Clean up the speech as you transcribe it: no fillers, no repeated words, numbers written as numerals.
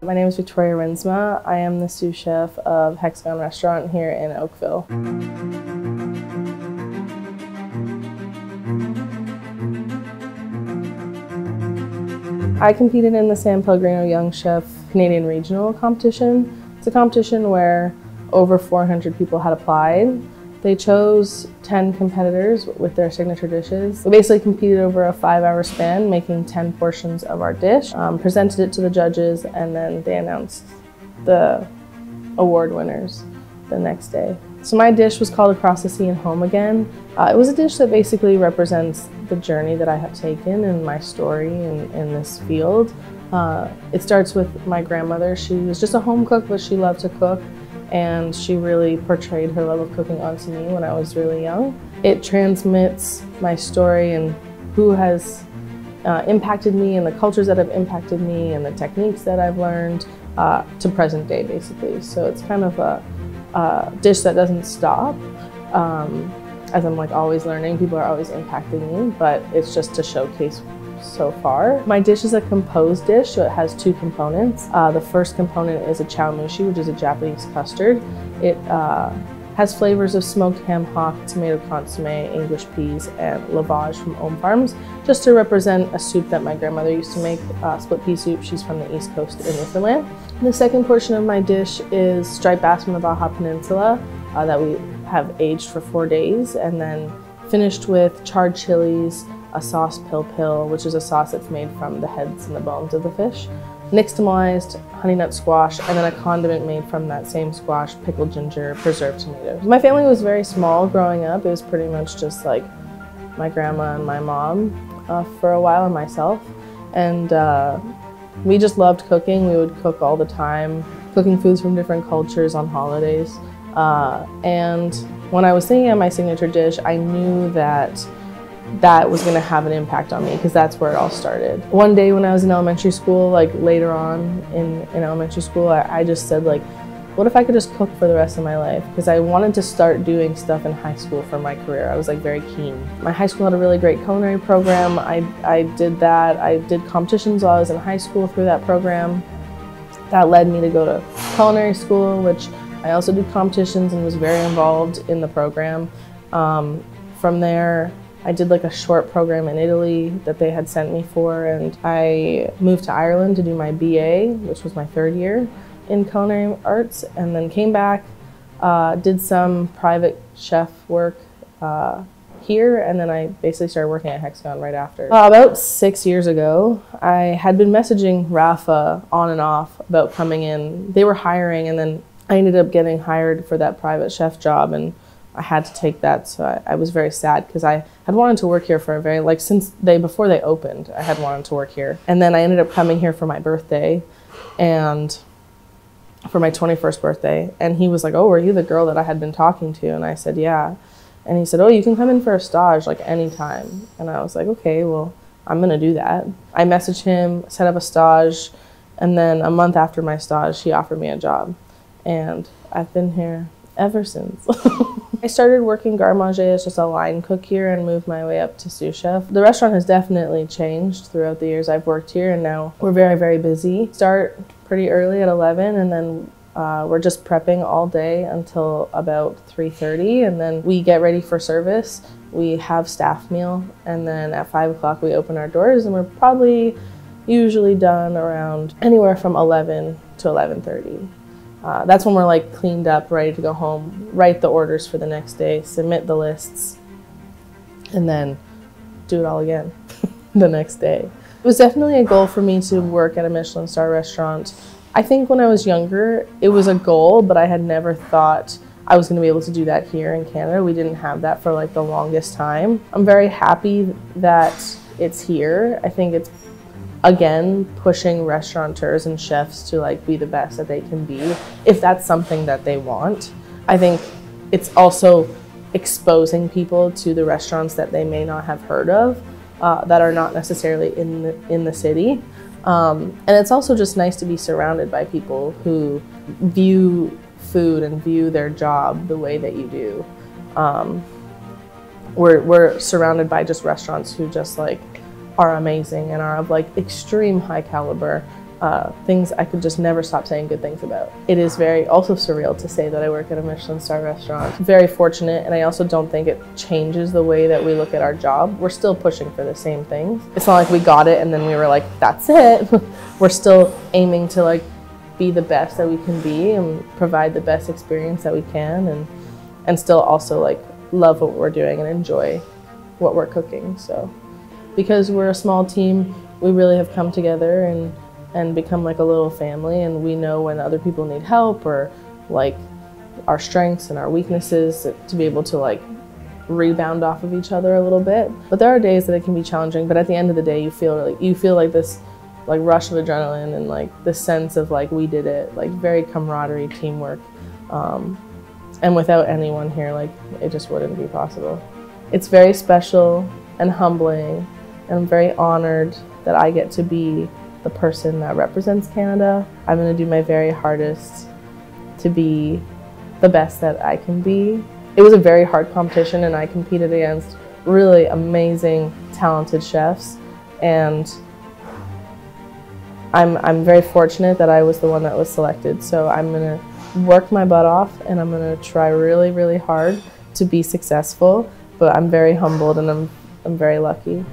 My name is Victoria Rinsma. I am the sous chef of Hexagon restaurant here in Oakville. I competed in the San Pellegrino Young Chef Canadian Regional competition. It's a competition where over 400 people had applied. They chose 10 competitors with their signature dishes. We basically competed over a 5-hour span, making 10 portions of our dish, presented it to the judges, and then they announced the award winners the next day. So my dish was called Across the Sea and Home Again. It was a dish that basically represents the journey that I have taken and my story in this field. It starts with my grandmother. She was just a home cook, but she loved to cook. And she really portrayed her love of cooking onto me when I was really young. It transmits my story and who has impacted me and the cultures that have impacted me and the techniques that I've learned to present day, basically. So it's kind of a dish that doesn't stop. As I'm like always learning, people are always impacting me, but it's just to showcase so far. My dish is a composed dish, so it has 2 components. The first component is a chow mushi, which is a Japanese custard. It has flavors of smoked ham hock, tomato consomme, English peas, and lavage from Home Farms, just to represent a soup that my grandmother used to make, split pea soup. She's from the East Coast in Newfoundland. The second portion of my dish is striped bass from the Baja Peninsula that we have aged for 4 days, and then finished with charred chilies, a sauce pil-pil, which is a sauce that's made from the heads and the bones of the fish, nixtamalized honey nut squash, and then a condiment made from that same squash, pickled ginger, preserved tomatoes. My family was very small growing up. It was pretty much just like my grandma and my mom for a while, and myself. And we just loved cooking. We would cook all the time, cooking foods from different cultures on holidays. And when I was thinking of my signature dish, I knew that was going to have an impact on me because that's where it all started. One day when I was in elementary school, like later on in elementary school, I just said like, what if I could just cook for the rest of my life? Because I wanted to start doing stuff in high school for my career. I was like very keen. My high school had a really great culinary program. I did that. I did competitions while I was in high school through that program. That led me to go to culinary school, which I also did competitions and was very involved in the program. From there, I did like a short program in Italy that they had sent me for, and I moved to Ireland to do my BA, which was my 3rd year in culinary arts, and then came back, did some private chef work here, and then I basically started working at Hexagon right after. About 6 years ago, I had been messaging Rafa on and off about coming in. They were hiring, and then I ended up getting hired for that private chef job, and I had to take that, so I was very sad because I had wanted to work here for a very, before they opened, I had wanted to work here. And then I ended up coming here for my birthday, and for my 21st birthday, and he was like, oh, are you the girl that I had been talking to? And I said, yeah. And he said, oh, you can come in for a stage like anytime. And I was like, okay, well, I'm gonna do that. I messaged him, set up a stage, and then a month after my stage, he offered me a job. And I've been here ever since. I started working garde manger as just a line cook here and moved my way up to sous chef. The restaurant has definitely changed throughout the years I've worked here, and now we're very, very busy. Start pretty early at 11, and then we're just prepping all day until about 3:30, and then we get ready for service. We have staff meal, and then at 5 o'clock we open our doors, and we're probably usually done around anywhere from 11 to 11:30. That's when we're like cleaned up, ready to go home, write the orders for the next day, submit the lists, and then do it all again the next day. It was definitely a goal for me to work at a Michelin Star restaurant. I think when I was younger, it was a goal, but I had never thought I was going to be able to do that here in Canada. We didn't have that for like the longest time. I'm very happy that it's here. I think it's, again, pushing restaurateurs and chefs to like be the best that they can be, if that's something that they want. I think it's also exposing people to the restaurants that they may not have heard of, that are not necessarily in the city. And it's also just nice to be surrounded by people who view food and view their job the way that you do. We're surrounded by just restaurants who just like are amazing and are of like extreme high caliber. things I could just never stop saying good things about. It is very also surreal to say that I work at a Michelin Star restaurant. Very fortunate, and I also don't think it changes the way that we look at our job. We're still pushing for the same things. It's not like we got it and then we were like, that's it. We're still aiming to like be the best that we can be and provide the best experience that we can, and still also like love what we're doing and enjoy what we're cooking. So because we're a small team, we really have come together and become like a little family, and we know when other people need help or like our strengths and our weaknesses to be able to like rebound off of each other a little bit. But there are days that it can be challenging, but at the end of the day you feel like this like rush of adrenaline and like this sense of like we did it, like very camaraderie, teamwork, and without anyone here like it just wouldn't be possible. It's very special and humbling, and I'm very honored that I get to be the person that represents Canada. I'm going to do my very hardest to be the best that I can be. It was a very hard competition, and I competed against really amazing, talented chefs, and I'm very fortunate that I was the one that was selected. So I'm going to work my butt off, and I'm going to try really, really hard to be successful, but I'm very humbled and I'm very lucky.